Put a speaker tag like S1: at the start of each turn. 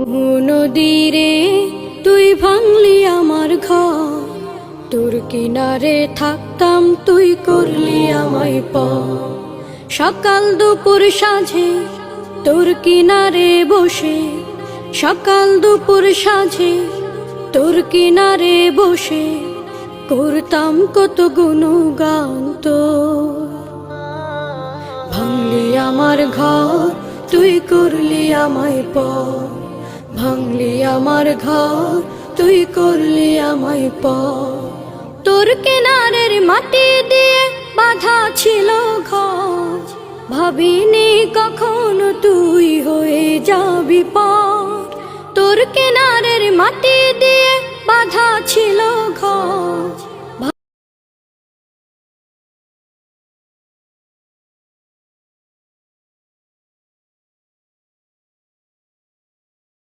S1: নদীরে তুই ভাঙলি আমার ঘর, তোর কিনারে থাকতাম তুই করলি আমায় পর। সকাল দুপুর সাঁঝে তোর কিনারে বসে, সকাল দুপুর সাঁঝে তোর কিনারে বসে করতাম কত গুণগান তোর। ভাঙলি আমার ঘর তুই করলি আমায় পর, ভাঙলি আমার ঘর তুই করলি আমায় পর। তোর কিনারের মাটি দিয়ে বাঁধা ছিল ঘর, ভাবিনি কখনো তুই হয়ে যাবি পার। তোর কিনারের মাটি দিয়ে বাঁধা ছিল ঘর,